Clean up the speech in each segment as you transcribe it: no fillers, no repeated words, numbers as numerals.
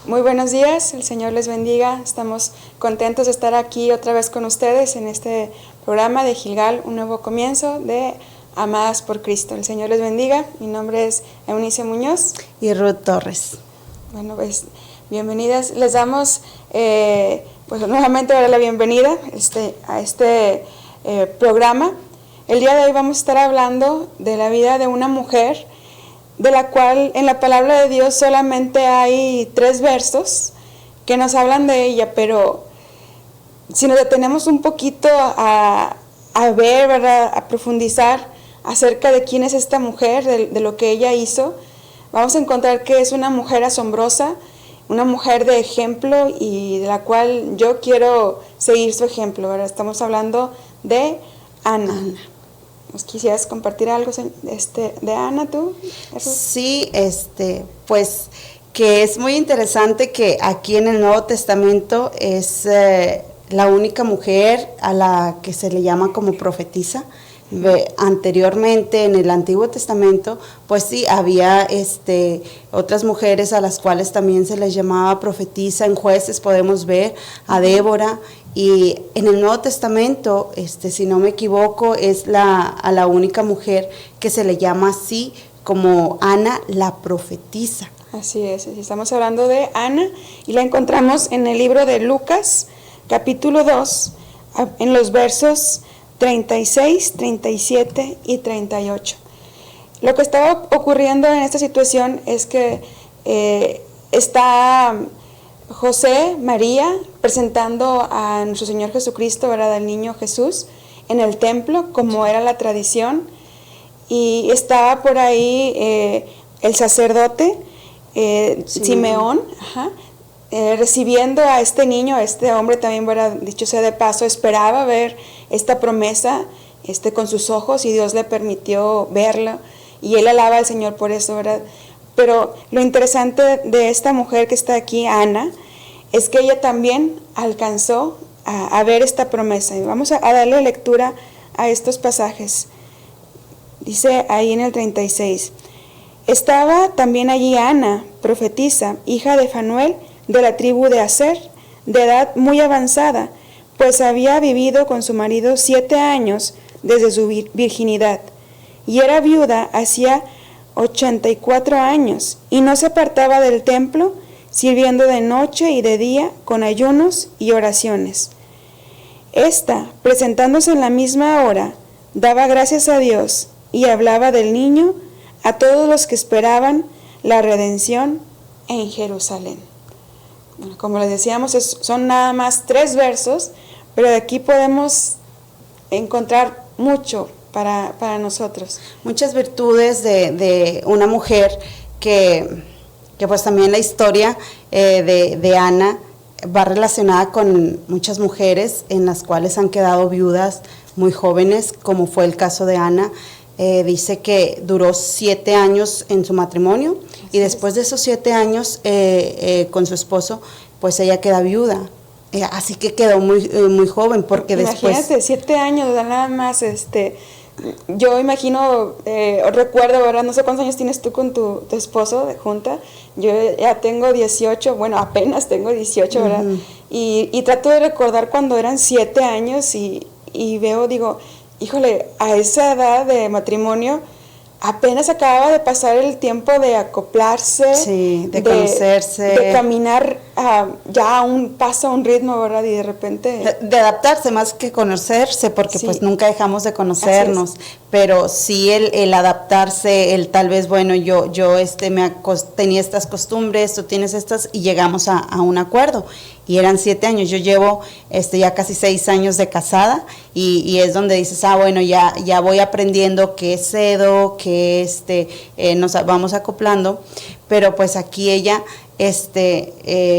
Muy buenos días, el Señor les bendiga. Estamos contentos de estar aquí otra vez con ustedes en este programa de Gilgal, un nuevo comienzo de Amadas por Cristo. El Señor les bendiga. Mi nombre es Eunice Muñoz. Y Ruth Torres. Bueno, pues bienvenidas. Les damos pues nuevamente ahora la bienvenida a este programa. El día de hoy vamos a estar hablando de la vida de una mujer de la cual en la palabra de Dios solamente hay 3 versos que nos hablan de ella, pero si nos detenemos un poquito a ver, ¿verdad?, a profundizar acerca de quién es esta mujer, de lo que ella hizo, vamos a encontrar que es una mujer asombrosa, una mujer de ejemplo y de la cual yo quiero seguir su ejemplo, ¿verdad? Estamos hablando de Ana. ¿Nos quisieras compartir algo de Ana, tú? Sí, pues que es muy interesante que aquí en el Nuevo Testamento es la única mujer a la que se le llama como profetisa. Anteriormente en el Antiguo Testamento, pues sí, había otras mujeres a las cuales también se les llamaba profetisa. En Jueces podemos ver a Débora, y en el Nuevo Testamento, si no me equivoco, es a la única mujer que se le llama así, como Ana, la profetisa. Así es, estamos hablando de Ana y la encontramos en el libro de Lucas, capítulo 2, en los versos 36, 37 y 38. Lo que estaba ocurriendo en esta situación es que está José, María, presentando a nuestro Señor Jesucristo, ¿verdad?, al niño Jesús, en el templo, como era la tradición, y estaba por ahí el sacerdote, Simeón, recibiendo a este niño, a este hombre también, ¿verdad?, dicho sea de paso, esperaba ver esta promesa con sus ojos, y Dios le permitió verlo, y él alaba al Señor por eso, ¿verdad? Pero lo interesante de esta mujer que está aquí, Ana, es que ella también alcanzó a ver esta promesa. Y vamos a darle lectura a estos pasajes. Dice ahí en el 36, estaba también allí Ana, profetisa, hija de Fanuel, de la tribu de Aser, de edad muy avanzada, pues había vivido con su marido 7 años desde su virginidad, y era viuda hacía 84 años, y no se apartaba del templo, sirviendo de noche y de día con ayunos y oraciones. Esta, presentándose en la misma hora, daba gracias a Dios y hablaba del niño a todos los que esperaban la redención en Jerusalén. Bueno, como les decíamos, son nada más 3 versos, pero de aquí podemos encontrar mucho para nosotros. Muchas virtudes de una mujer que pues también la historia de Ana va relacionada con muchas mujeres en las cuales han quedado viudas muy jóvenes, como fue el caso de Ana. Dice que duró 7 años en su matrimonio, y después de esos 7 años con su esposo, pues ella queda viuda. Así que quedó muy joven, porque imagínate, después... 7 años, nada más, yo imagino, recuerdo, ¿verdad? No sé cuántos años tienes tú con tu esposo de junta. Yo ya tengo 18, bueno, apenas tengo 18, ¿verdad? Uh-huh. Y trato de recordar cuando eran 7 años y veo, digo, híjole, a esa edad de matrimonio apenas acababa de pasar el tiempo de acoplarse, sí, de conocerse, de caminar ya a un paso, a un ritmo, ¿verdad? Y de repente... De adaptarse más que conocerse, porque sí, pues nunca dejamos de conocernos, pero sí el adaptarse, el tal vez, bueno, yo tenía estas costumbres, tú tienes estas, y llegamos a un acuerdo. Y eran 7 años, yo llevo ya casi 6 años de casada, y es donde dices, bueno, ya voy aprendiendo qué cedo, qué nos vamos acoplando, pero pues aquí ella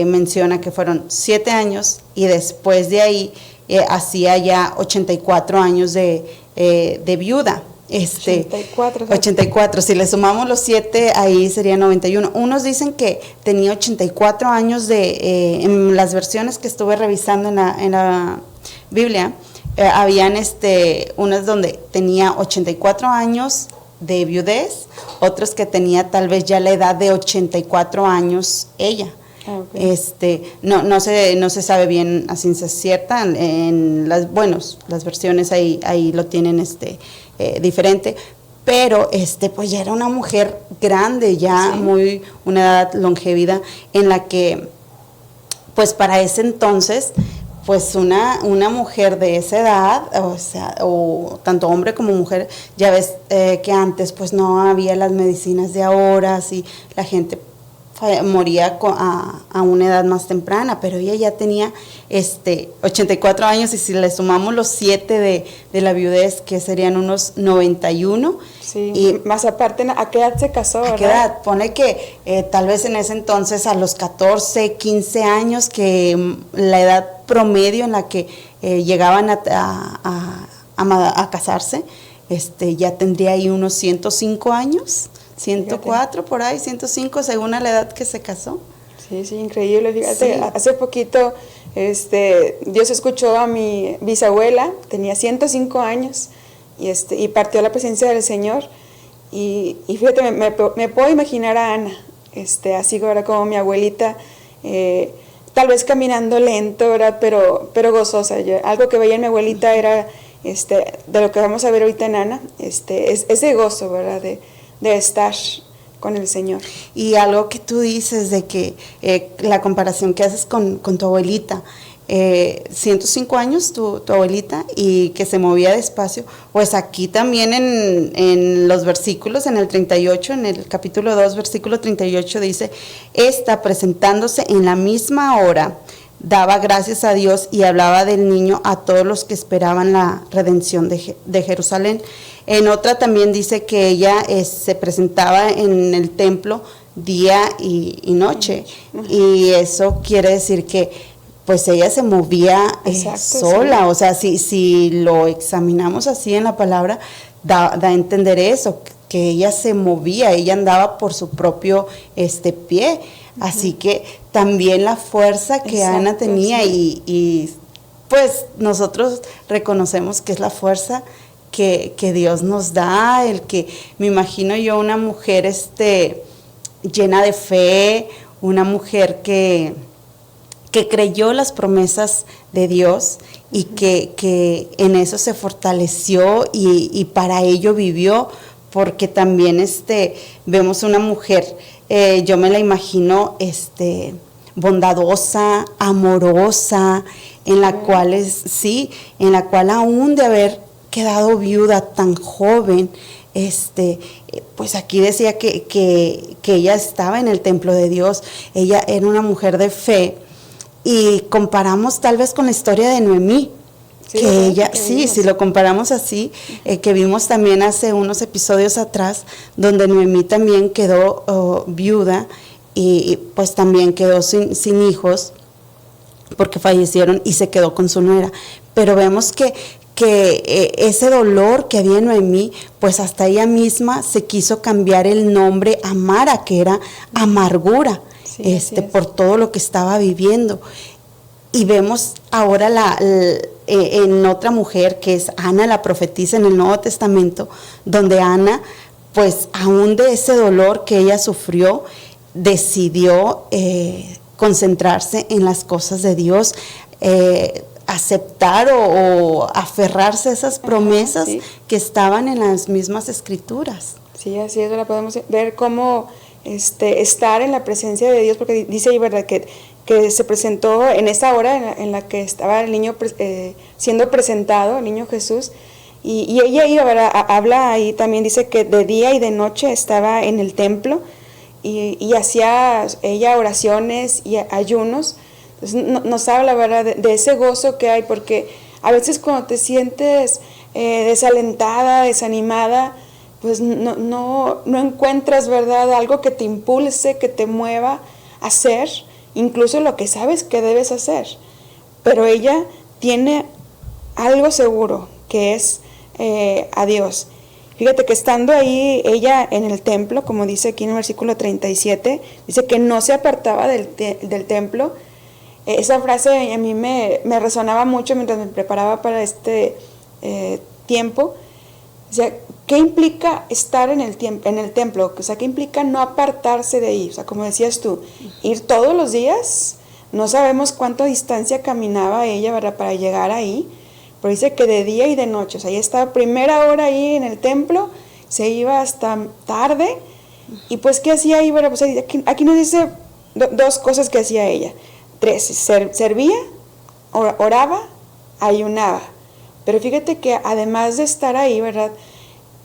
menciona que fueron 7 años, y después de ahí hacía ya 84 años de viuda. 84, si le sumamos los 7, ahí sería 91. Unos dicen que tenía 84 años en las versiones que estuve revisando en la Biblia, habían unas donde tenía 84 años de viudez, otros que tenía tal vez ya la edad de 84 años ella. Okay. No se sabe bien a ciencia cierta, en las versiones ahí lo tienen diferente, pero pues ya era una mujer grande, ya una edad longevida, en la que pues para ese entonces pues una mujer de esa edad, o tanto hombre como mujer, ya ves que antes pues no había las medicinas de ahora, así la gente moría a una edad más temprana, pero ella ya tenía 84 años, y si le sumamos los 7 de la viudez, que serían unos 91. Sí, y más aparte, ¿a qué edad se casó? ¿A qué edad? Pone que tal vez en ese entonces a los 14, 15 años, que la edad promedio en la que llegaban a casarse, ya tendría ahí unos 105 años. 104 por ahí, 105 según a la edad que se casó. Sí, increíble. Fíjate, sí. Hace poquito Dios escuchó a mi bisabuela, tenía 105 años y partió a la presencia del Señor. Y fíjate, me puedo imaginar a Ana, así ahora como mi abuelita, tal vez caminando lento, ¿verdad? Pero gozosa. Algo que veía en mi abuelita era de lo que vamos a ver ahorita en Ana, ese gozo, ¿verdad? De estar con el Señor. Y algo que tú dices de que la comparación que haces con tu abuelita, 105 años tu abuelita, y que se movía despacio, pues aquí también en los versículos, en el 38, en el capítulo 2, versículo 38 dice, presentándose en la misma hora, daba gracias a Dios y hablaba del niño a todos los que esperaban la redención de Jerusalén. En otra también dice que ella se presentaba en el templo día y noche, y eso quiere decir que pues ella se movía sola, sí. O sea, si lo examinamos así en la palabra, da a entender eso, que ella se movía, ella andaba por su propio pie, así que también la fuerza que Ana tenía, sí. y pues nosotros reconocemos que es la fuerza que Dios nos da, el que me imagino yo una mujer llena de fe, una mujer que creyó las promesas de Dios y que en eso se fortaleció y para ello vivió, porque también vemos una mujer, yo me la imagino bondadosa, amorosa, en la cual aún de haber quedado viuda tan joven, pues aquí decía que ella estaba en el templo de Dios, ella era una mujer de fe, y comparamos tal vez con la historia de Noemí, que ella, si lo comparamos así, que vimos también hace unos episodios atrás, donde Noemí también quedó viuda, y pues también quedó sin hijos, porque fallecieron, y se quedó con su nuera, pero vemos que ese dolor que había en Noemí, pues hasta ella misma se quiso cambiar el nombre a Mara, que era amargura, por todo lo que estaba viviendo. Y vemos ahora en otra mujer, que es Ana, la profetisa en el Nuevo Testamento, donde Ana, pues aún de ese dolor que ella sufrió, decidió concentrarse en las cosas de Dios, aceptar o aferrarse a esas promesas que estaban en las mismas escrituras. Sí, así es, ahora podemos ver cómo estar en la presencia de Dios, porque dice ahí, ¿verdad?, que se presentó en esa hora en la que estaba el niño siendo presentado, el niño Jesús, y ella iba, ¿verdad?, habla ahí también, dice que de día y de noche estaba en el templo, y hacía ella oraciones y ayunos. Entonces nos habla, ¿verdad?, de ese gozo que hay, porque a veces cuando te sientes desalentada, desanimada, pues no encuentras, ¿verdad?, algo que te impulse, que te mueva a hacer, incluso lo que sabes que debes hacer. Pero ella tiene algo seguro, que es a Dios. Fíjate que estando ahí ella en el templo, como dice aquí en el versículo 37, dice que no se apartaba del templo. Esa frase a mí me resonaba mucho mientras me preparaba para este tiempo. O sea, ¿qué implica estar en el templo? O sea, ¿qué implica no apartarse de ahí? O sea, como decías tú, ir todos los días. No sabemos cuánta distancia caminaba ella, ¿verdad?, para llegar ahí. Pero dice que de día y de noche. O sea, ella estaba primera hora ahí en el templo, se iba hasta tarde. Y pues, ¿qué hacía ahí? Bueno, pues aquí nos dice dos cosas que hacía ella. 3, servía, oraba, ayunaba. Pero fíjate que además de estar ahí, ¿verdad?,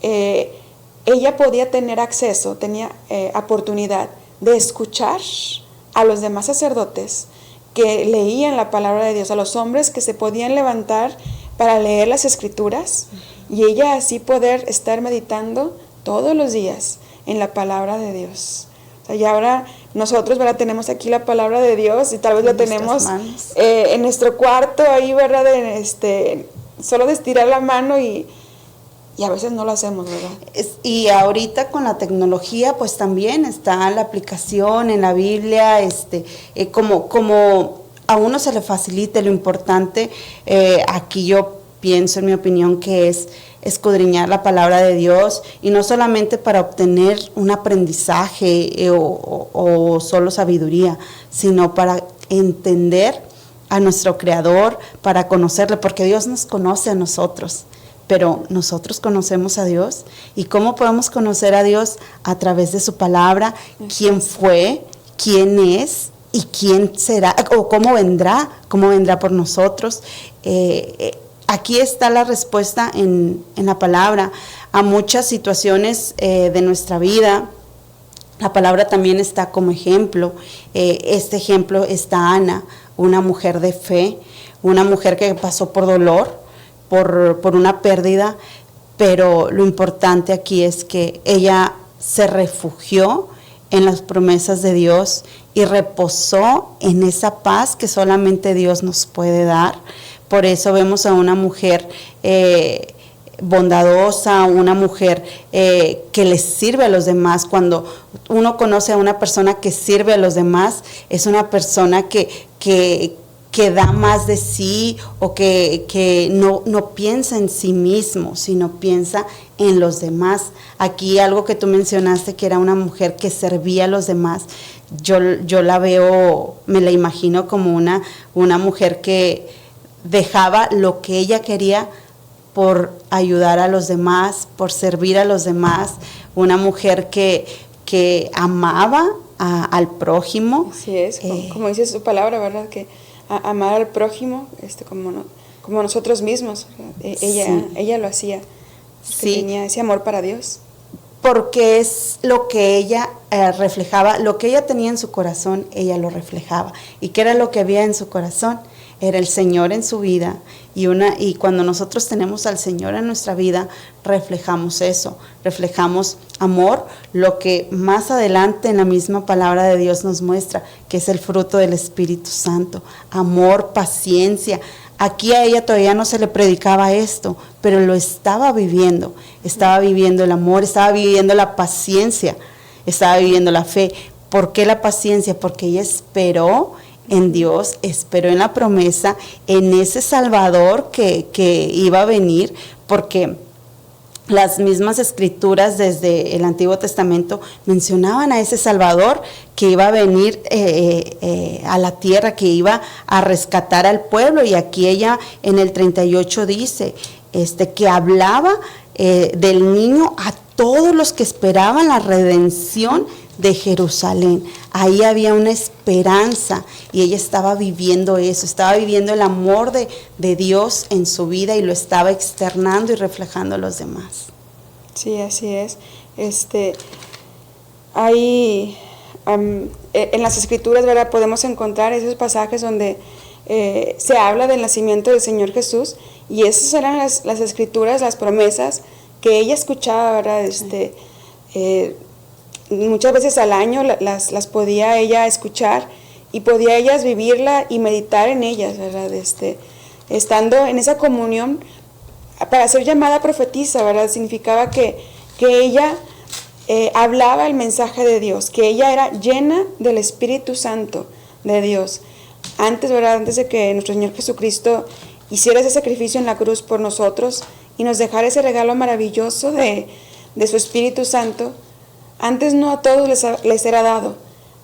ella podía tener acceso, tenía oportunidad de escuchar a los demás sacerdotes que leían la palabra de Dios, a los hombres que se podían levantar para leer las escrituras, y ella así poder estar meditando todos los días en la palabra de Dios. O sea, y ahora nosotros, ¿verdad?, tenemos aquí la palabra de Dios y tal vez la tenemos en nuestro cuarto ahí, ¿verdad?, solo de estirar la mano y a veces no lo hacemos, ¿verdad? Y ahorita con la tecnología, pues también está la aplicación en la Biblia, como a uno se le facilite. Lo importante, aquí yo pienso, en mi opinión, que es escudriñar la palabra de Dios, y no solamente para obtener un aprendizaje o solo sabiduría, sino para entender a nuestro Creador, para conocerle, porque Dios nos conoce a nosotros. Pero nosotros conocemos a Dios. ¿Y cómo podemos conocer a Dios? A través de su palabra, quién fue, quién es y quién será, o cómo vendrá por nosotros. Aquí está la respuesta en la palabra a muchas situaciones de nuestra vida. La palabra también está como ejemplo. Este ejemplo está Ana, una mujer de fe, una mujer que pasó por dolor, por una pérdida, pero lo importante aquí es que ella se refugió en las promesas de Dios y reposó en esa paz que solamente Dios nos puede dar. Por eso vemos a una mujer bondadosa, una mujer que les sirve a los demás. Cuando uno conoce a una persona que sirve a los demás, es una persona que da más de sí, o que no piensa en sí mismo, sino piensa en los demás. Aquí algo que tú mencionaste, que era una mujer que servía a los demás, yo la veo, me la imagino como una mujer que dejaba lo que ella quería por ayudar a los demás, por servir a los demás, una mujer que amaba al prójimo. Así es, como dice su palabra, ¿verdad?, que amar al prójimo como nosotros mismos. Ella lo hacía, sí. Tenía ese amor para Dios. Porque es lo que ella reflejaba, lo que ella tenía en su corazón, ella lo reflejaba. ¿Y qué era lo que había en su corazón? Era el Señor en su vida, y cuando nosotros tenemos al Señor en nuestra vida, reflejamos eso, reflejamos amor, lo que más adelante en la misma palabra de Dios nos muestra, que es el fruto del Espíritu Santo, amor, paciencia. Aquí a ella todavía no se le predicaba esto, pero lo estaba viviendo el amor, estaba viviendo la paciencia, estaba viviendo la fe. ¿Por qué la paciencia? Porque ella esperó en Dios, esperó en la promesa, en ese Salvador que iba a venir, porque las mismas escrituras desde el Antiguo Testamento mencionaban a ese Salvador que iba a venir a la tierra, que iba a rescatar al pueblo. Y aquí ella en el 38 dice que hablaba del niño a todos los que esperaban la redención de Jerusalén. Ahí había una esperanza, y ella estaba viviendo eso, estaba viviendo el amor de Dios en su vida, y lo estaba externando y reflejando a los demás. Sí, así es. Hay en las escrituras, ¿verdad?, podemos encontrar esos pasajes donde se habla del nacimiento del Señor Jesús, y esas eran las escrituras, las promesas que ella escuchaba, ¿verdad? Muchas veces al año las podía ella escuchar, y podía ellas vivirla y meditar en ellas, ¿verdad? Estando en esa comunión, para ser llamada profetisa, ¿verdad?, significaba que ella hablaba el mensaje de Dios, que ella era llena del Espíritu Santo de Dios. Antes, ¿verdad?, antes de que nuestro Señor Jesucristo hiciera ese sacrificio en la cruz por nosotros, y nos dejara ese regalo maravilloso de su Espíritu Santo, antes no a todos les era dado,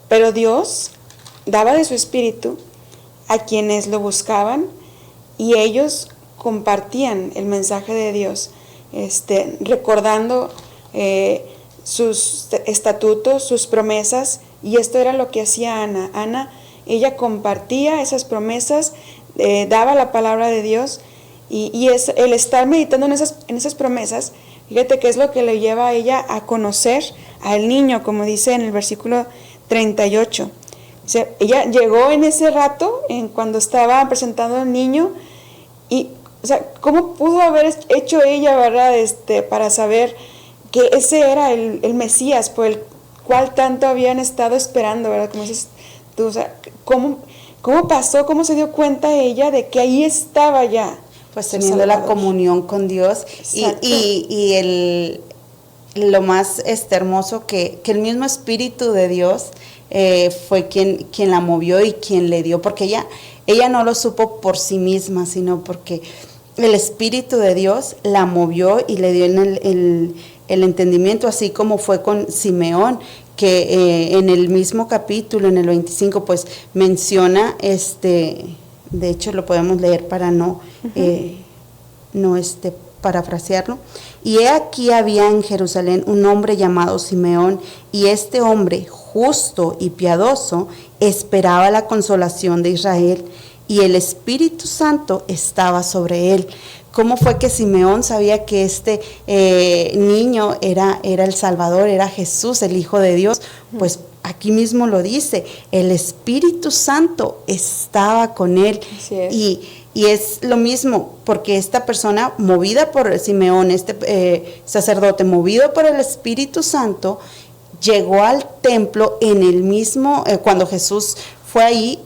pero Dios daba de su Espíritu a quienes lo buscaban y ellos compartían el mensaje de Dios, recordando sus estatutos, sus promesas, y esto era lo que hacía Ana. Ana, ella compartía esas promesas, daba la palabra de Dios, y es el estar meditando en esas promesas. Fíjate que es lo que le lleva a ella a conocer al niño, como dice en el versículo 38. O sea, ella llegó en ese rato, cuando estaba presentando al niño, y, o sea, ¿cómo pudo haber hecho ella, verdad, para saber que ese era el Mesías por el cual tanto habían estado esperando, verdad? Como dices tú, o sea, ¿cómo pasó, cómo se dio cuenta ella de que ahí estaba ya? Pues teniendo la comunión con Dios y lo más hermoso que el mismo Espíritu de Dios fue quien la movió y quien le dio, porque ella no lo supo por sí misma, sino porque el Espíritu de Dios la movió y le dio el entendimiento, así como fue con Simeón, que en el mismo capítulo, en el 25, pues menciona, de hecho lo podemos leer para no parafrasearlo. Y he aquí había en Jerusalén un hombre llamado Simeón, y este hombre, justo y piadoso, esperaba la consolación de Israel, y el Espíritu Santo estaba sobre él. ¿Cómo fue que Simeón sabía que este niño era el Salvador, era Jesús, el Hijo de Dios? Pues aquí mismo lo dice, el Espíritu Santo estaba con él. Así es. Y es lo mismo, porque esta persona, movida por Simeón, sacerdote, movido por el Espíritu Santo, llegó al templo en el mismo, cuando Jesús fue ahí,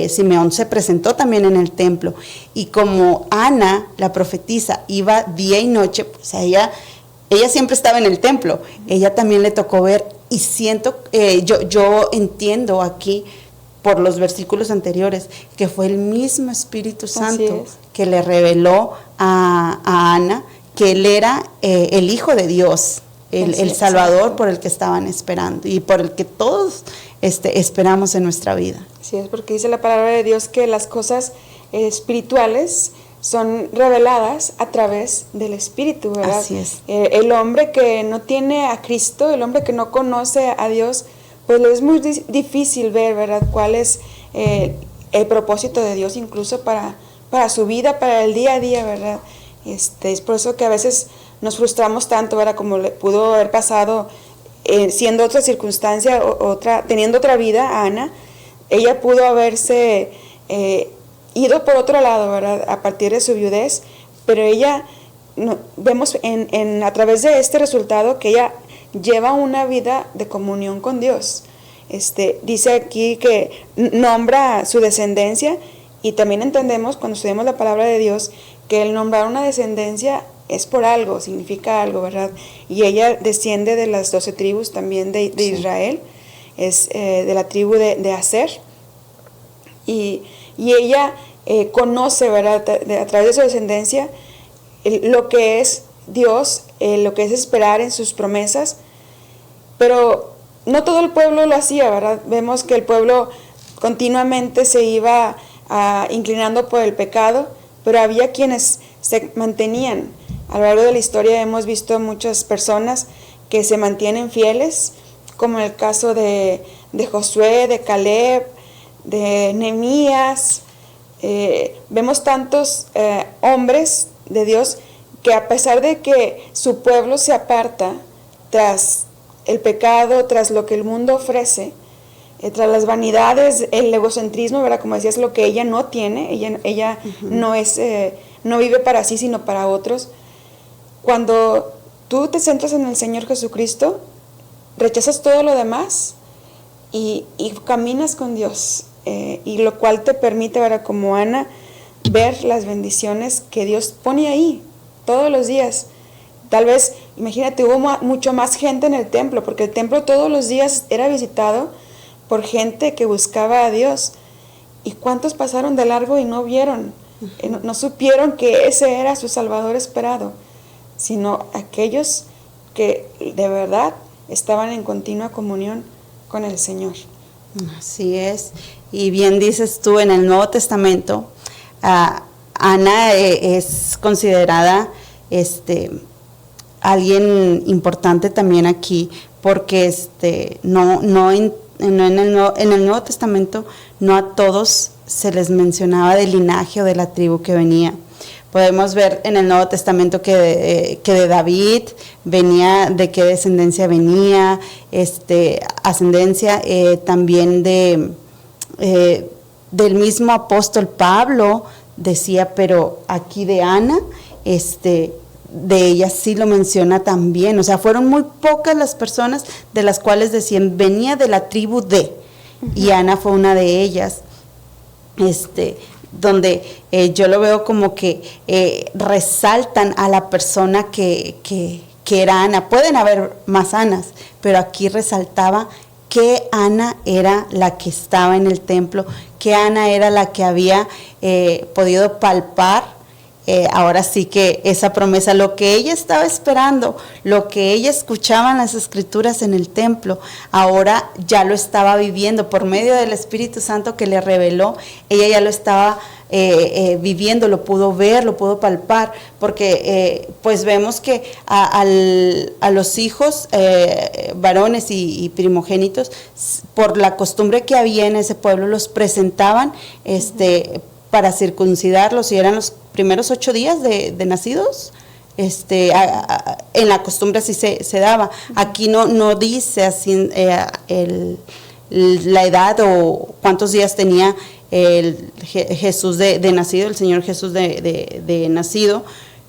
Simeón se presentó también en el templo. Y como Ana, la profetisa, iba día y noche, pues ella siempre estaba en el templo, ella también le tocó ver, y siento, yo entiendo aquí, por los versículos anteriores, que fue el mismo Espíritu Santo que le reveló a Ana que él era el Hijo de Dios, el Salvador por el que estaban esperando y por el que todos esperamos en nuestra vida. Sí, es porque dice la palabra de Dios que las cosas espirituales son reveladas a través del Espíritu, ¿verdad? Así es. El hombre que no tiene a Cristo, el hombre que no conoce a Dios, pues le es muy difícil ver, ¿verdad?, cuál es el propósito de Dios, incluso para su vida, para el día a día, ¿verdad? Es por eso que a veces nos frustramos tanto, ¿verdad?, como le pudo haber pasado siendo otra circunstancia, teniendo otra vida a Ana. Ella pudo haberse ido por otro lado, ¿verdad?, a partir de su viudez, pero ella, vemos a través de este resultado que ella lleva una vida de comunión con Dios. Dice aquí que nombra su descendencia, y también entendemos cuando estudiamos la palabra de Dios que el nombrar una descendencia es por algo, significa algo, ¿verdad? Y ella desciende de las 12 tribus también de Israel, es de la tribu de Aser, y ella conoce, ¿verdad?, a través de su descendencia lo que es Dios, lo que es esperar en sus promesas. Pero no todo el pueblo lo hacía, ¿verdad? Vemos que el pueblo continuamente se iba inclinando por el pecado, pero había quienes se mantenían. A lo largo de la historia hemos visto muchas personas que se mantienen fieles, como el caso de Josué, de Caleb, de Nehemías. Vemos tantos hombres de Dios que, a pesar de que su pueblo se aparta tras el pecado, tras lo que el mundo ofrece, tras las vanidades, el egocentrismo, ¿verdad?, como decías, lo que ella no tiene, ella no vive para sí, sino para otros. Cuando tú te centras en el Señor Jesucristo, rechazas todo lo demás y caminas con Dios, y lo cual te permite, ¿verdad?, como Ana, ver las bendiciones que Dios pone ahí todos los días. Tal vez, imagínate, hubo mucho más gente en el templo, porque el templo todos los días era visitado por gente que buscaba a Dios. ¿Y cuántos pasaron de largo y no vieron No supieron que ese era su Salvador esperado, sino aquellos que de verdad estaban en continua comunión con el Señor. Así es. Y bien dices tú, en el Nuevo Testamento, Ana es considerada alguien importante también aquí, porque en el Nuevo Testamento no a todos se les mencionaba del linaje o de la tribu que venía. Podemos ver en el Nuevo Testamento que de David venía, de qué descendencia venía, ascendencia también del mismo apóstol Pablo decía, pero aquí de Ana, de ella sí lo menciona también. O sea, fueron muy pocas las personas de las cuales decían, venía de la tribu de, y Ana fue una de ellas. Donde yo lo veo como que resaltan a la persona que era Ana. Pueden haber más Anas, pero aquí resaltaba que Ana era la que estaba en el templo, que Ana era la que había podido palpar. Ahora sí que esa promesa, lo que ella estaba esperando, lo que ella escuchaba en las escrituras en el templo, ahora ya lo estaba viviendo por medio del Espíritu Santo que le reveló. Ella ya lo estaba viviendo, lo pudo ver, lo pudo palpar, porque pues vemos que a los hijos varones y primogénitos, por la costumbre que había en ese pueblo, los presentaban para circuncidarlos, y eran los primeros 8 días de nacidos. En la costumbre así se daba. Aquí no dice así la edad o cuántos días tenía el Jesús de nacido, el Señor Jesús de nacido,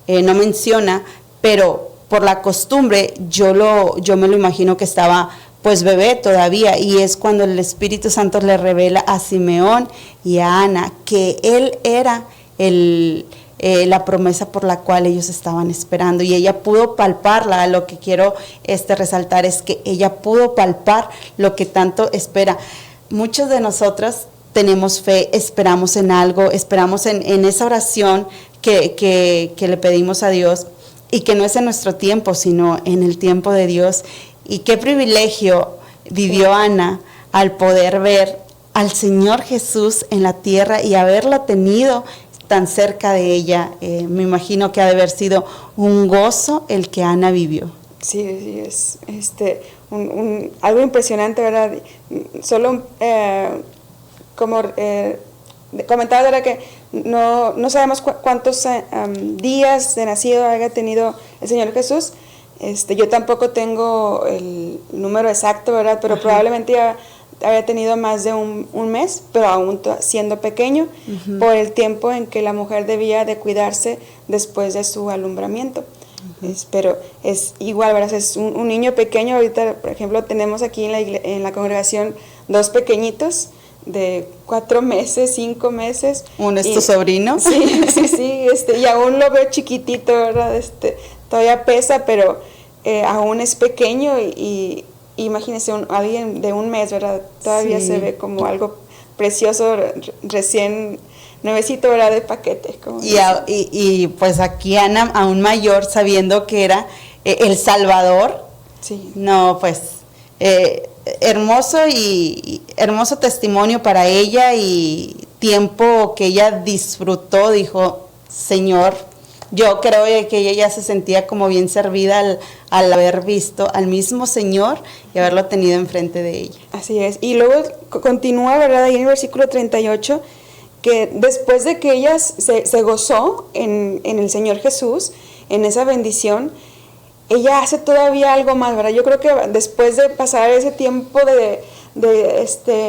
no menciona, pero por la costumbre yo me lo imagino que estaba pues bebé todavía, y es cuando el Espíritu Santo le revela a Simeón y a Ana que él era la promesa por la cual ellos estaban esperando, y ella pudo palparla. Lo que quiero resaltar es que ella pudo palpar lo que tanto espera. Muchos de nosotros tenemos fe, esperamos en algo, esperamos en esa oración que le pedimos a Dios, y que no es en nuestro tiempo, sino en el tiempo de Dios. Y qué privilegio vivió Ana al poder ver al Señor Jesús en la tierra y haberlo tenido tan cerca de ella. Me imagino que ha de haber sido un gozo el que Ana vivió. Sí, es algo impresionante, ¿verdad? Solo como comentaba, ¿verdad? Que no sabemos cuántos días de nacido haya tenido el Señor Jesús. Yo tampoco tengo el número exacto, ¿verdad? Pero probablemente ya había tenido más de un mes, pero aún siendo pequeño, por el tiempo en que la mujer debía de cuidarse después de su alumbramiento. Pero es igual, ¿verdad? Es un niño pequeño. Ahorita, por ejemplo, tenemos aquí en la congregación 2 pequeñitos de 4 meses, 5 meses. ¿Uno es tu sobrino? Sí, y aún lo veo chiquitito, ¿verdad? Todavía pesa, pero aún es pequeño, y imagínense alguien de un mes, ¿verdad? Todavía se ve como algo precioso, recién nuevecito, ¿verdad? De paquete. Y pues aquí Ana, aún mayor, sabiendo que era el Salvador. Sí. No, pues hermoso y hermoso testimonio para ella, y tiempo que ella disfrutó. Dijo, Señor, yo creo que ella ya se sentía como bien servida al haber visto al mismo Señor y haberlo tenido enfrente de ella. Así es. Y luego continúa, ¿verdad? Ahí en el versículo 38, que después de que ella se gozó en el Señor Jesús, en esa bendición, ella hace todavía algo más, ¿verdad? Yo creo que después de pasar ese tiempo de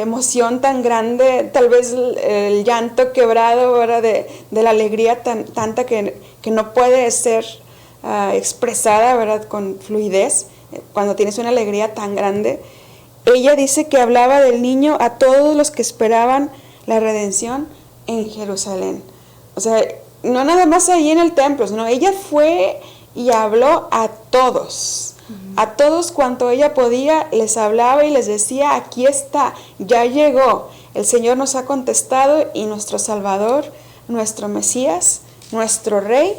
emoción tan grande, tal vez el llanto quebrado, ¿verdad? De la alegría tanta que no puede ser expresada, ¿verdad? Con fluidez, cuando tienes una alegría tan grande. Ella dice que hablaba del niño a todos los que esperaban la redención en Jerusalén. O sea, no nada más ahí en el templo, sino ella fue y habló a todos. A todos cuanto ella podía, les hablaba y les decía, aquí está, ya llegó, el Señor nos ha contestado y nuestro Salvador nuestro Mesías, nuestro Rey,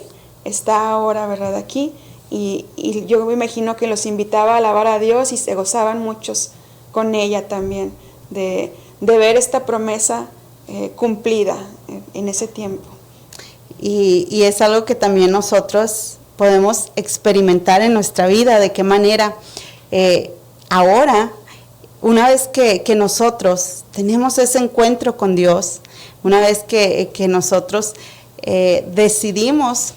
está ahora, ¿verdad?, aquí. Y yo me imagino que los invitaba a alabar a Dios y se gozaban muchos con ella también, de ver esta promesa cumplida en ese tiempo. Y es algo que también nosotros podemos experimentar en nuestra vida, de qué manera ahora, una vez que nosotros tenemos ese encuentro con Dios, una vez que nosotros decidimos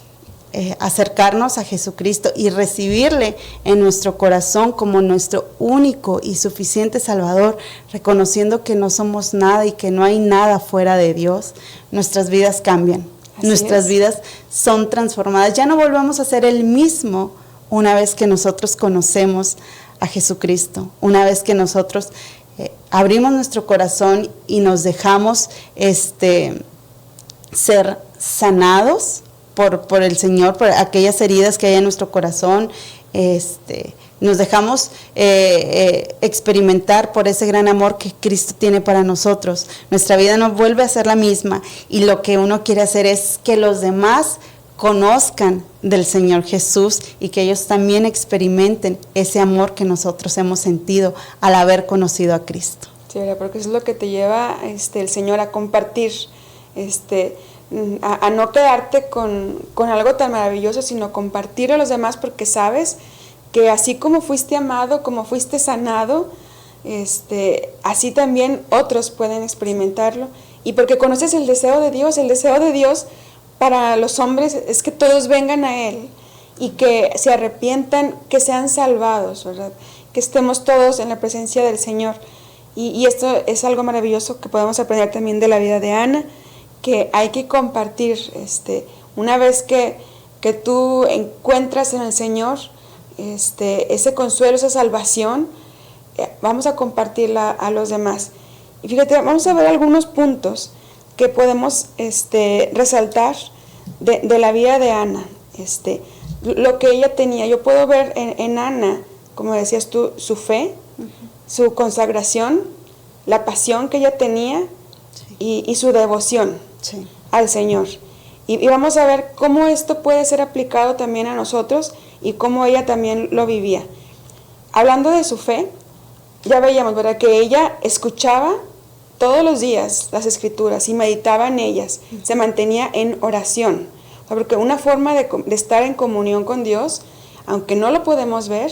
acercarnos a Jesucristo y recibirle en nuestro corazón como nuestro único y suficiente Salvador, reconociendo que no somos nada y que no hay nada fuera de Dios, nuestras vidas cambian. Nuestras vidas son transformadas. Ya no volvemos a ser el mismo una vez que nosotros conocemos a Jesucristo, una vez que nosotros abrimos nuestro corazón y nos dejamos ser sanados por el Señor, por aquellas heridas que hay en nuestro corazón, nos dejamos experimentar por ese gran amor que Cristo tiene para nosotros. Nuestra vida no vuelve a ser la misma y lo que uno quiere hacer es que los demás conozcan del Señor Jesús y que ellos también experimenten ese amor que nosotros hemos sentido al haber conocido a Cristo. Sí, porque eso es lo que te lleva el Señor a compartir, a no quedarte con algo tan maravilloso, sino compartir a los demás, porque sabes que así como fuiste amado, como fuiste sanado, así también otros pueden experimentarlo. Y porque conoces el deseo de Dios para los hombres es que todos vengan a Él y que se arrepientan, que sean salvados, ¿verdad? Que estemos todos en la presencia del Señor. Y esto es algo maravilloso que podemos aprender también de la vida de Ana, que hay que compartir. Una vez que tú encuentras en el Señor ese consuelo, esa salvación, vamos a compartirla a los demás. Y fíjate, vamos a ver algunos puntos que podemos resaltar de la vida de Ana, lo que ella tenía. Yo puedo ver en Ana, como decías tú, su fe, su consagración, la pasión que ella tenía, sí, y su devoción, sí, al Señor. Y vamos a ver cómo esto puede ser aplicado también a nosotros y cómo ella también lo vivía. Hablando de su fe, ya veíamos, ¿verdad?, que ella escuchaba todos los días las Escrituras y meditaba en ellas, se mantenía en oración. Porque una forma de estar en comunión con Dios, aunque no lo podemos ver,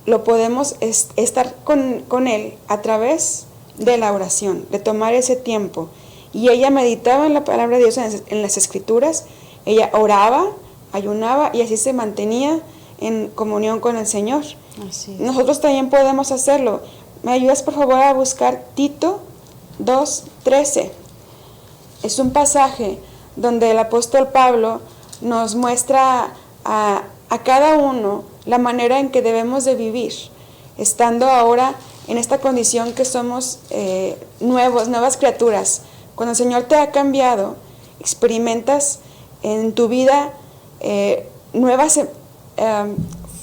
lo podemos estar con Él a través de la oración, de tomar ese tiempo. Y ella meditaba en la palabra de Dios, en las Escrituras, ella oraba, ayunaba y así se mantenía en comunión con el Señor. Así es. Nosotros también podemos hacerlo. ¿Me ayudas por favor a buscar Tito 2:13? Es un pasaje donde el apóstol Pablo nos muestra a cada uno la manera en que debemos de vivir, estando ahora en esta condición que somos nuevas criaturas. Cuando el Señor te ha cambiado, experimentas en tu vida nuevas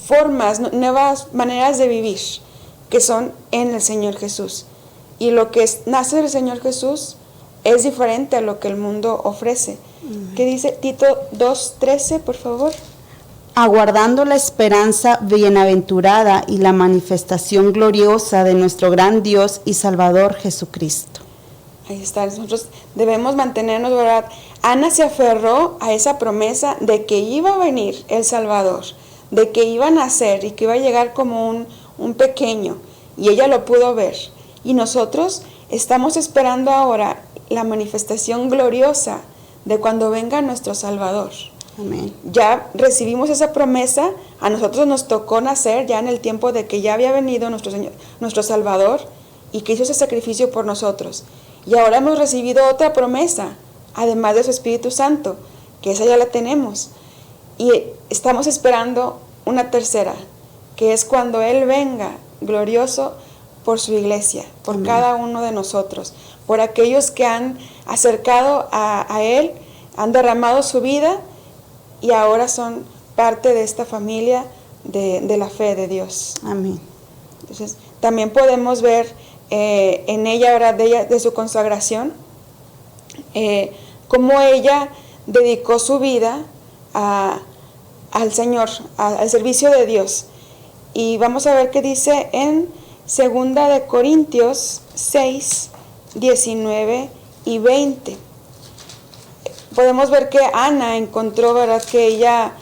formas, nuevas maneras de vivir, que son en el Señor Jesús. Y lo que nace del Señor Jesús es diferente a lo que el mundo ofrece. ¿Qué dice Tito 2:13, por favor? Aguardando la esperanza bienaventurada y la manifestación gloriosa de nuestro gran Dios y Salvador Jesucristo. Ahí está, nosotros debemos mantenernos, ¿verdad? Ana se aferró a esa promesa de que iba a venir el Salvador, de que iba a nacer y que iba a llegar como un pequeño, y ella lo pudo ver. Y nosotros estamos esperando ahora la manifestación gloriosa de cuando venga nuestro Salvador. Amén. Ya recibimos esa promesa, a nosotros nos tocó nacer ya en el tiempo de que ya había venido nuestro Señor, nuestro Salvador, y que hizo ese sacrificio por nosotros. Y ahora hemos recibido otra promesa, además de su Espíritu Santo, que esa ya la tenemos. Y estamos esperando una tercera, que es cuando Él venga glorioso por su iglesia, por Amén. Cada uno de nosotros, por aquellos que han acercado a Él, han derramado su vida y ahora son parte de esta familia de la fe de Dios. Amén. Entonces, también podemos ver en ella, ¿verdad?, de su consagración, cómo ella dedicó su vida al Señor, al servicio de Dios. Y vamos a ver qué dice en 2 de Corintios 6, 19 y 20. Podemos ver que Ana encontró, ¿verdad?, que ella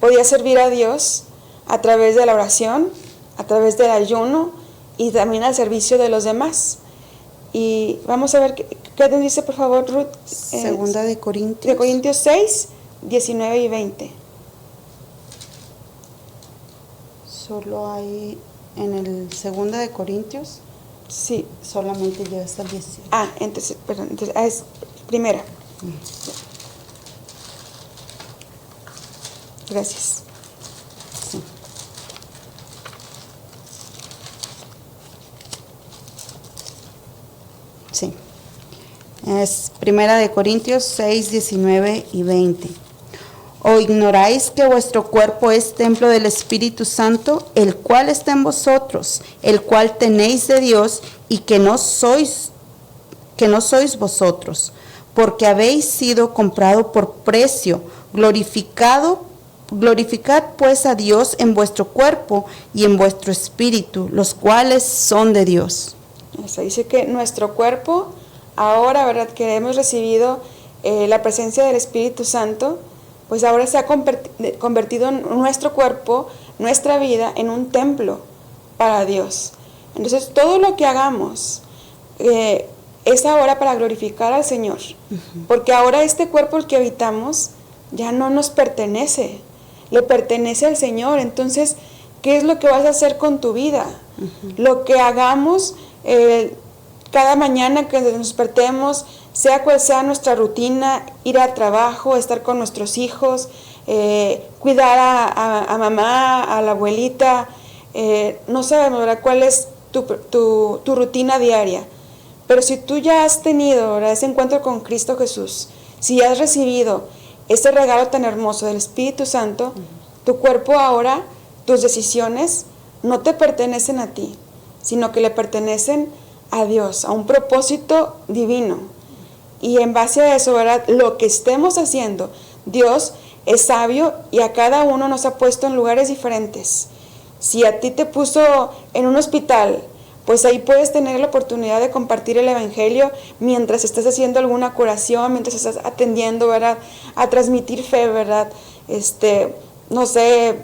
podía servir a Dios a través de la oración, a través del ayuno y también al servicio de los demás. Y vamos a ver qué nos dice, por favor, Ruth. Segunda de Corintios. De Corintios 6, 19 y 20. Solo hay en el Segunda de Corintios. Sí. Solamente llega hasta el 18. Entonces, perdón, es primera. Gracias. Sí. Sí. Es Primera de Corintios 6, 19 y 20. ¿O ignoráis que vuestro cuerpo es templo del Espíritu Santo, el cual está en vosotros, el cual tenéis de Dios, y que no sois vosotros, porque habéis sido comprado por precio? Glorificad pues a Dios en vuestro cuerpo y en vuestro espíritu, los cuales son de Dios. Eso dice que nuestro cuerpo, ahora, ¿verdad?, que hemos recibido la presencia del Espíritu Santo, pues ahora se ha convertido en nuestro cuerpo, nuestra vida, en un templo para Dios. Entonces, todo lo que hagamos es ahora para glorificar al Señor, porque ahora este cuerpo el que habitamos ya no nos pertenece, le pertenece al Señor. Entonces, ¿qué es lo que vas a hacer con tu vida? Lo que hagamos cada mañana que nos despertemos, sea cual sea nuestra rutina, ir al trabajo, estar con nuestros hijos, cuidar a mamá, a la abuelita, no sabemos, ¿verdad?, cuál es tu rutina diaria. Pero si tú ya has tenido, ¿verdad?, ese encuentro con Cristo Jesús, si ya has recibido ese regalo tan hermoso del Espíritu Santo, tu cuerpo ahora, tus decisiones, no te pertenecen a ti, sino que le pertenecen a Dios, a un propósito divino. Y en base a eso, ¿verdad?, lo que estemos haciendo, Dios es sabio y a cada uno nos ha puesto en lugares diferentes. Si a ti te puso en un hospital, pues ahí puedes tener la oportunidad de compartir el Evangelio mientras estás haciendo alguna curación, mientras estás atendiendo, ¿verdad?, a transmitir fe, ¿verdad? No sé,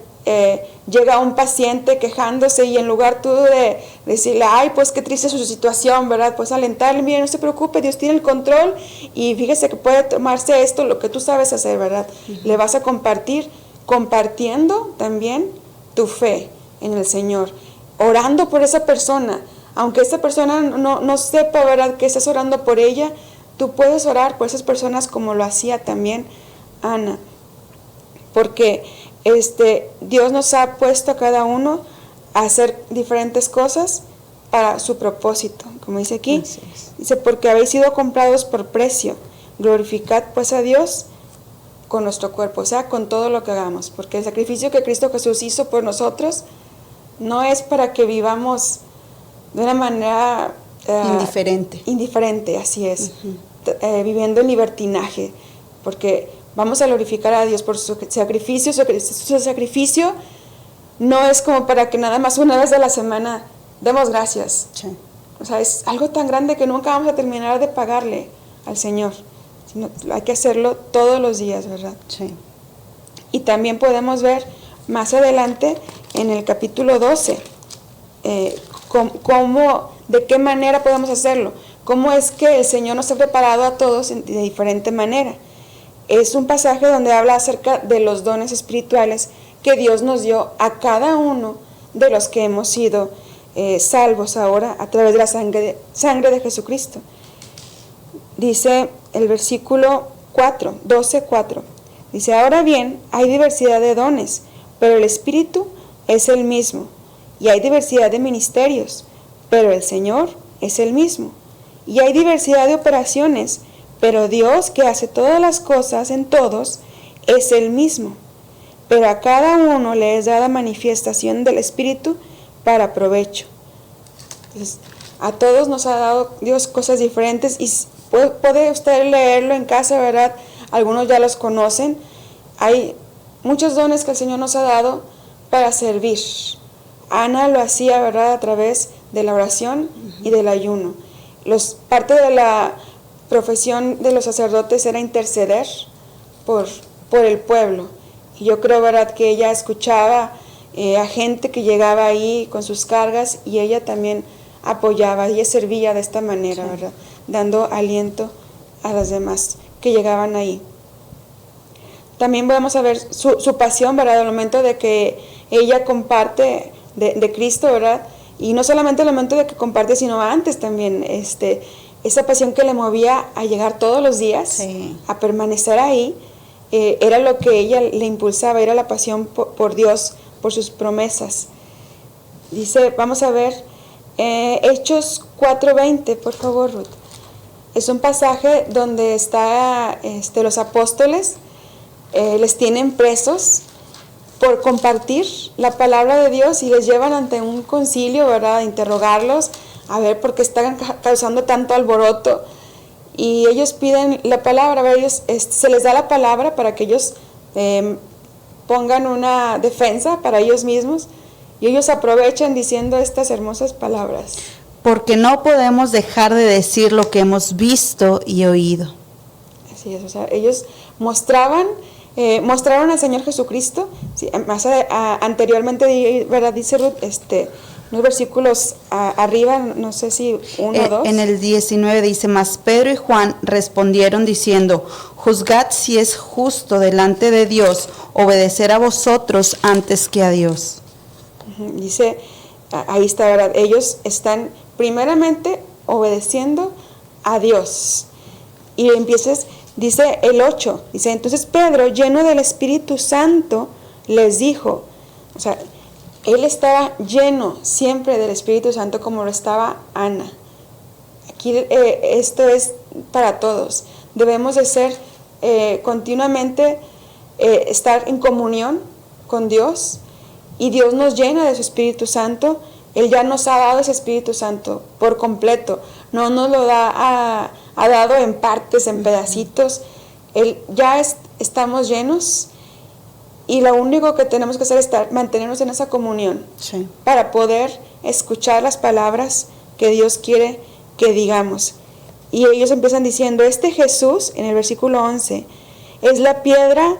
llega un paciente quejándose y en lugar tú de decirle, ay, pues qué triste su situación, ¿verdad?, pues alentarle, mire, no se preocupe, Dios tiene el control y fíjese que puede tomarse esto, lo que tú sabes hacer, ¿verdad? Le vas a compartir, compartiendo también tu fe en el Señor, orando por esa persona, aunque esa persona no sepa, ¿verdad?, que estás orando por ella, tú puedes orar por esas personas como lo hacía también Ana, porque Dios nos ha puesto a cada uno a hacer diferentes cosas para su propósito, como dice aquí. Dice, porque habéis sido comprados por precio, glorificad pues a Dios con nuestro cuerpo, o sea, con todo lo que hagamos, porque el sacrificio que Cristo Jesús hizo por nosotros no es para que vivamos de una manera indiferente, así es, viviendo en libertinaje, porque vamos a glorificar a Dios por su sacrificio. Su sacrificio no es como para que nada más una vez a la semana demos gracias. Sí. O sea, es algo tan grande que nunca vamos a terminar de pagarle al Señor. Sino hay que hacerlo todos los días, ¿verdad? Sí. Y también podemos ver más adelante en el capítulo 12 de qué manera podemos hacerlo. Cómo es que el Señor nos ha preparado a todos de diferente manera. Es un pasaje donde habla acerca de los dones espirituales que Dios nos dio a cada uno de los que hemos sido salvos ahora a través de la sangre de Jesucristo. Dice el versículo 4, 12:4. Dice, ahora bien, hay diversidad de dones, pero el Espíritu es el mismo. Y hay diversidad de ministerios, pero el Señor es el mismo. Y hay diversidad de operaciones, pero Dios, que hace todas las cosas en todos, es el mismo. Pero a cada uno le es dada manifestación del Espíritu para provecho. Entonces, a todos nos ha dado Dios cosas diferentes y Puede usted leerlo en casa, ¿verdad? Algunos ya los conocen. Hay muchos dones que el Señor nos ha dado para servir. Ana lo hacía, ¿verdad?, a través de la oración y del ayuno. Parte de la profesión de los sacerdotes era interceder por el pueblo. Y yo creo, ¿verdad?, que ella escuchaba a gente que llegaba ahí con sus cargas y ella también apoyaba, ella servía de esta manera, ¿verdad?, dando aliento a las demás que llegaban ahí. También vamos a ver su pasión, ¿verdad?, al momento de que ella comparte de Cristo, ¿verdad? Y no solamente al momento de que comparte, sino antes también, esa pasión que le movía a llegar todos los días, a permanecer ahí, era lo que ella le impulsaba, era la pasión por Dios, por sus promesas. Dice, vamos a ver, Hechos 4:20, por favor, Ruth. Es un pasaje donde está los apóstoles, les tienen presos por compartir la palabra de Dios y les llevan ante un concilio, ¿verdad?, a interrogarlos, a ver por qué están causando tanto alboroto. Y ellos piden la palabra, ¿verdad? Ellos, se les da la palabra para que ellos pongan una defensa para ellos mismos, y ellos aprovechan diciendo estas hermosas palabras. Porque no podemos dejar de decir lo que hemos visto y oído. Así es, o sea, ellos mostraron al Señor Jesucristo. Sí, anteriormente, ¿verdad?, dice Ruth, unos versículos arriba, no sé si 1 o 2. En el 19 dice, mas Pedro y Juan respondieron diciendo, juzgad si es justo delante de Dios obedecer a vosotros antes que a Dios. Dice, ahí está, ¿verdad? Ellos están primeramente obedeciendo a Dios. Y dice el 8, dice, entonces Pedro, lleno del Espíritu Santo, les dijo, o sea, él estaba lleno siempre del Espíritu Santo como lo estaba Ana. Aquí esto es para todos. Debemos de ser continuamente, estar en comunión con Dios, y Dios nos llena de su Espíritu Santo. Él ya nos ha dado ese Espíritu Santo por completo. No nos lo ha dado en partes, en pedacitos. Estamos llenos, y lo único que tenemos que hacer es mantenernos en esa comunión, sí, para poder escuchar las palabras que Dios quiere que digamos. Y ellos empiezan diciendo, Jesús, en el versículo 11, es la piedra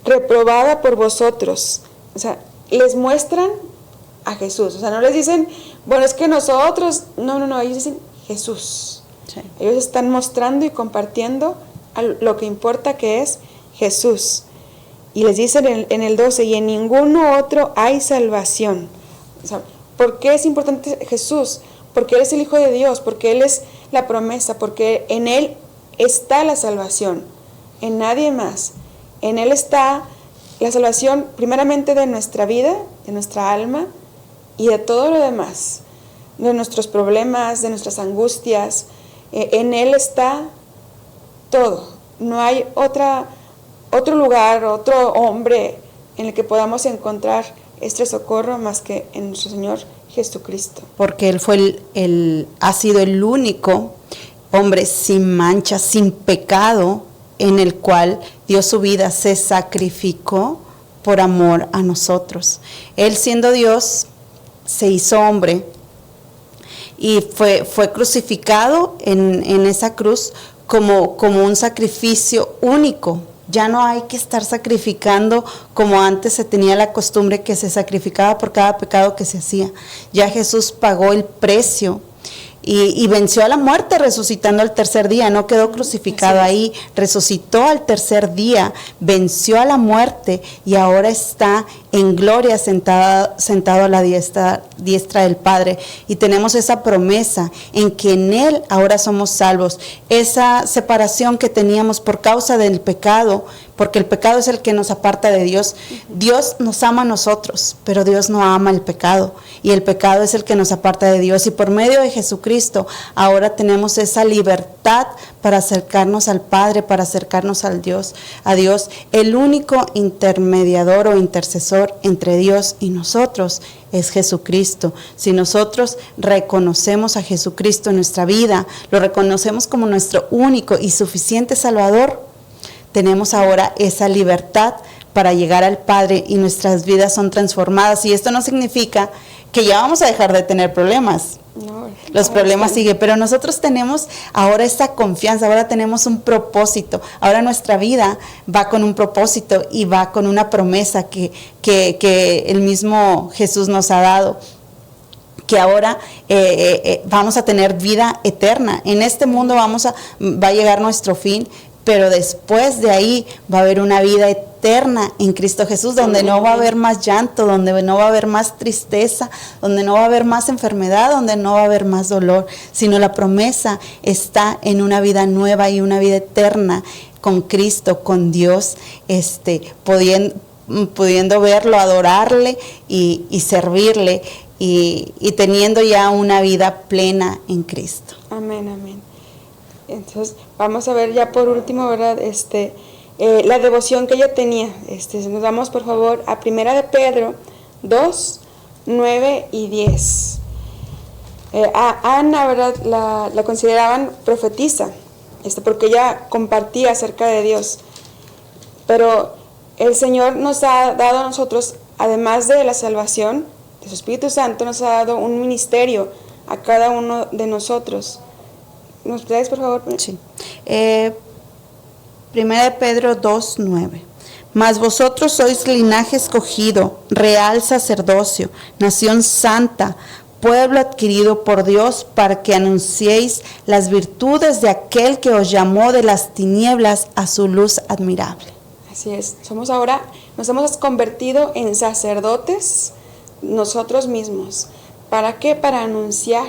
reprobada por vosotros. O sea, les muestran a Jesús. O sea, no les dicen, bueno, es que nosotros, no, ellos dicen Jesús. Sí. Ellos están mostrando y compartiendo lo que importa, que es Jesús. Y les dicen en el 12, y en ninguno otro hay salvación. O sea, ¿por qué es importante Jesús? Porque Él es el Hijo de Dios, porque Él es la promesa, porque en Él está la salvación, en nadie más. En Él está la salvación primeramente de nuestra vida, de nuestra alma y de todo lo demás, de nuestros problemas, de nuestras angustias. En Él está todo. No hay otro lugar, otro hombre en el que podamos encontrar este socorro más que en nuestro Señor Jesucristo. Porque Él ha sido el único hombre sin mancha, sin pecado, en el cual dio su vida, se sacrificó por amor a nosotros. Él, siendo Dios, se hizo hombre y fue crucificado en esa cruz como un sacrificio único. Ya no hay que estar sacrificando como antes se tenía la costumbre, que se sacrificaba por cada pecado que se hacía. Ya Jesús pagó el precio y venció a la muerte resucitando al tercer día. No quedó crucificado ahí, resucitó al tercer día, venció a la muerte y ahora está en gloria sentado a la diestra del Padre. Y tenemos esa promesa en que en Él ahora somos salvos. Esa separación que teníamos por causa del pecado, porque el pecado es el que nos aparta de Dios. Dios nos ama a nosotros, pero Dios no ama el pecado, y el pecado es el que nos aparta de Dios, y por medio de Jesucristo ahora tenemos esa libertad para acercarnos al Padre, para acercarnos a Dios. El único intermediador o intercesor entre Dios y nosotros es Jesucristo. Si nosotros reconocemos a Jesucristo en nuestra vida, lo reconocemos como nuestro único y suficiente Salvador, tenemos ahora esa libertad para llegar al Padre y nuestras vidas son transformadas. Y esto no significa que ya vamos a dejar de tener problemas. Los problemas siguen, pero nosotros tenemos ahora esta confianza, ahora tenemos un propósito, ahora nuestra vida va con un propósito y va con una promesa que el mismo Jesús nos ha dado, que ahora vamos a tener vida eterna. En este mundo va a llegar nuestro fin, pero después de ahí va a haber una vida eterna en Cristo Jesús, donde no va a haber más llanto, donde no va a haber más tristeza, donde no va a haber más enfermedad, donde no va a haber más dolor, sino la promesa está en una vida nueva y una vida eterna con Cristo, con Dios, pudiendo verlo, adorarle y servirle y teniendo ya una vida plena en Cristo. Amén, amén. Entonces, vamos a ver ya por último, ¿verdad? La devoción que ella tenía. Nos vamos, por favor, a 1 de Pedro 2, 9 y 10. A Ana, ¿verdad? La consideraban profetisa, porque ella compartía acerca de Dios. Pero el Señor nos ha dado a nosotros, además de la salvación, de su Espíritu Santo, nos ha dado un ministerio a cada uno de nosotros. ¿Nos traes, por favor? Sí. 1 de Pedro 2, 9. Mas vosotros sois linaje escogido, real sacerdocio, nación santa, pueblo adquirido por Dios, para que anunciéis las virtudes de aquel que os llamó de las tinieblas a su luz admirable. Así es. Nos hemos convertido en sacerdotes nosotros mismos. ¿Para qué? Para anunciar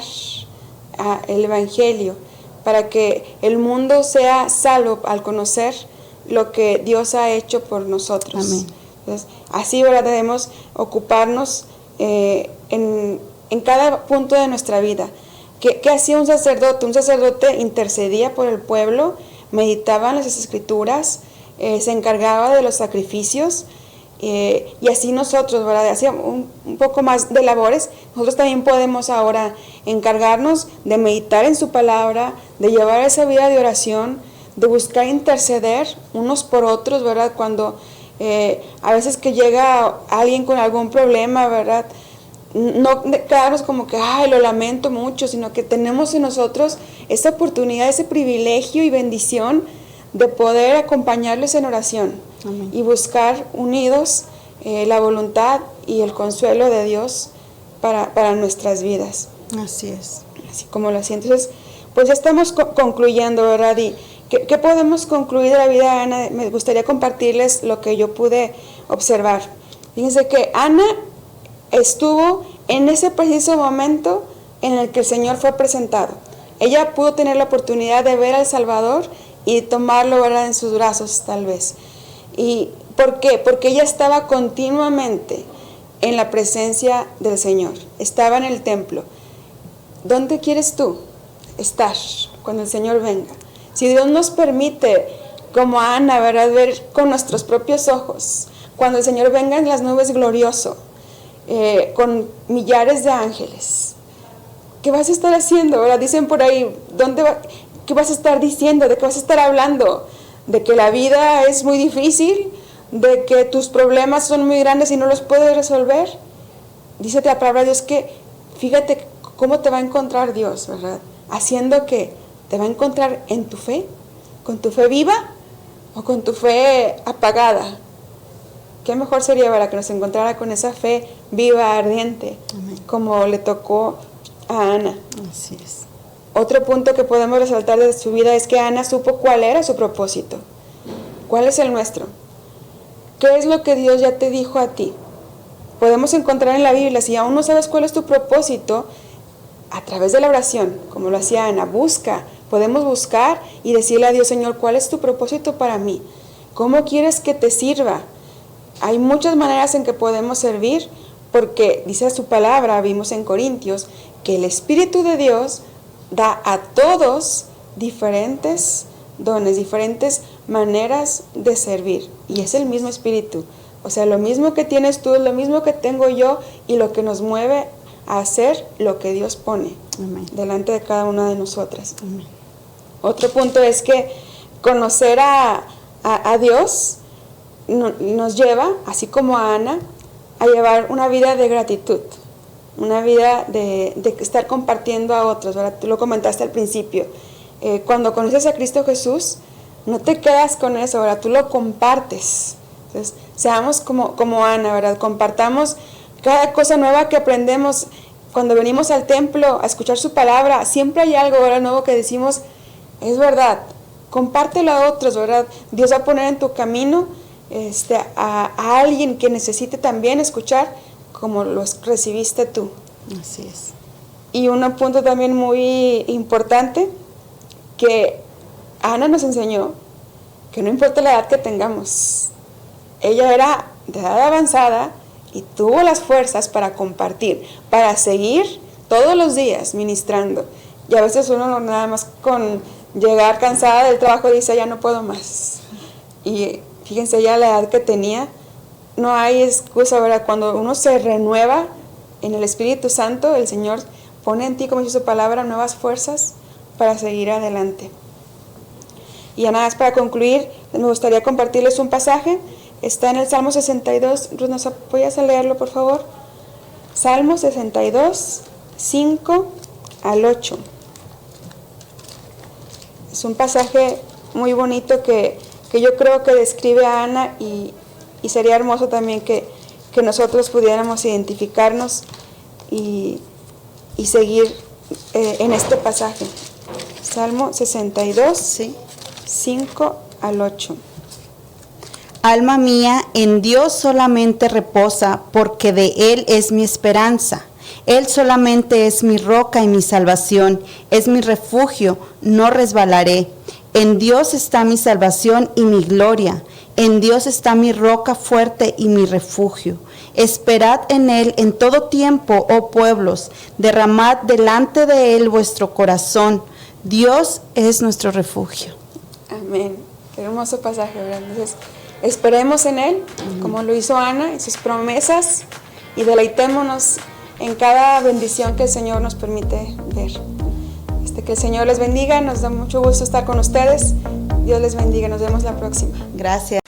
el Evangelio, para que el mundo sea salvo al conocer lo que Dios ha hecho por nosotros. Amén. Entonces, así, ¿verdad? Debemos ocuparnos en cada punto de nuestra vida. ¿Qué hacía un sacerdote? Un sacerdote intercedía por el pueblo, meditaba en las Escrituras, se encargaba de los sacrificios, y así nosotros, ¿verdad? Hacía un poco más de labores. Nosotros también podemos ahora encargarnos de meditar en su palabra, de llevar esa vida de oración, de buscar interceder unos por otros, ¿verdad? Cuando a veces que llega alguien con algún problema, ¿verdad? No quedarnos como que, ay, lo lamento mucho, sino que tenemos en nosotros esa oportunidad, ese privilegio y bendición de poder acompañarles en oración. Amén. Y buscar unidos la voluntad y el consuelo de Dios para nuestras vidas. Así es. Así como lo hacía. Entonces, pues ya estamos concluyendo, ¿verdad? ¿Y qué podemos concluir de la vida de Ana? Me gustaría compartirles lo que yo pude observar. Fíjense que Ana estuvo en ese preciso momento en el que el Señor fue presentado. Ella pudo tener la oportunidad de ver al Salvador y tomarlo, ¿verdad?, en sus brazos, tal vez. ¿Y por qué? Porque ella estaba continuamente en la presencia del Señor. Estaba en el templo. ¿Dónde quieres tú estar cuando el Señor venga? Si Dios nos permite, como a Ana, ¿verdad?, ver con nuestros propios ojos, cuando el Señor venga en las nubes glorioso, con millares de ángeles, ¿qué vas a estar haciendo? ¿Verdad? Dicen por ahí, ¿qué vas a estar diciendo? ¿De qué vas a estar hablando? ¿De que la vida es muy difícil? ¿De que tus problemas son muy grandes y no los puedes resolver? Dice la palabra de Dios que, fíjate cómo te va a encontrar Dios, ¿verdad? Haciendo que te va a encontrar en tu fe, con tu fe viva o con tu fe apagada. Qué mejor sería para que nos encontrara con esa fe viva, ardiente, amén, como le tocó a Ana. Así es. Otro punto que podemos resaltar de su vida es que Ana supo cuál era su propósito. ¿Cuál es el nuestro? ¿Qué es lo que Dios ya te dijo a ti? Podemos encontrar en la Biblia, si aún no sabes cuál es tu propósito, a través de la oración, como lo hacía Ana, podemos buscar y decirle a Dios, Señor, ¿cuál es tu propósito para mí? ¿Cómo quieres que te sirva? Hay muchas maneras en que podemos servir, porque dice su palabra, vimos en Corintios, que el Espíritu de Dios da a todos diferentes dones, diferentes maneras de servir. Y es el mismo Espíritu. O sea, lo mismo que tienes tú, lo mismo que tengo yo, y lo que nos mueve a hacer lo que Dios pone Amén. delante de cada una de nosotras. Amén. Otro punto es que conocer a Dios nos lleva, así como a Ana, a llevar una vida de gratitud, una vida de estar compartiendo a otros, ¿verdad? Tú lo comentaste al principio. Cuando conoces a Cristo Jesús, no te quedas con eso, ¿verdad? Tú lo compartes. Entonces, seamos como Ana, ¿verdad? Compartamos cada cosa nueva que aprendemos. Cuando venimos al templo a escuchar su palabra, siempre hay algo, ¿verdad?, nuevo que decimos, es verdad, compártelo a otros, ¿verdad? Dios va a poner en tu camino a alguien que necesite también escuchar como lo recibiste tú. Así es. Y un punto también muy importante que Ana nos enseñó, que no importa la edad que tengamos, ella era de edad avanzada y tuvo las fuerzas para compartir, para seguir todos los días ministrando. Y a veces uno nada más con llegar cansada del trabajo dice, ya no puedo más. Y fíjense ya la edad que tenía, no hay excusa, ¿verdad? Cuando uno se renueva en el Espíritu Santo, el Señor pone en ti, como dice su palabra, nuevas fuerzas para seguir adelante. Y ya nada más para concluir, me gustaría compartirles un pasaje. Está en el Salmo 62. Ruth, ¿nos apoyas a leerlo, por favor? Salmo 62, 5 al 8. Es un pasaje muy bonito que yo creo que describe a Ana y sería hermoso también que nosotros pudiéramos identificarnos y seguir en este pasaje. Salmo 62, Sí. 5 al 8. Alma mía, en Dios solamente reposa, porque de Él es mi esperanza. Él solamente es mi roca y mi salvación, es mi refugio, no resbalaré. En Dios está mi salvación y mi gloria. En Dios está mi roca fuerte y mi refugio. Esperad en Él en todo tiempo, oh pueblos. Derramad delante de Él vuestro corazón. Dios es nuestro refugio. Amén. Qué hermoso pasaje, ¿verdad? Entonces, esperemos en Él, como lo hizo Ana, en sus promesas, y deleitémonos en cada bendición que el Señor nos permite ver. Que el Señor les bendiga, nos da mucho gusto estar con ustedes. Dios les bendiga, nos vemos la próxima. Gracias.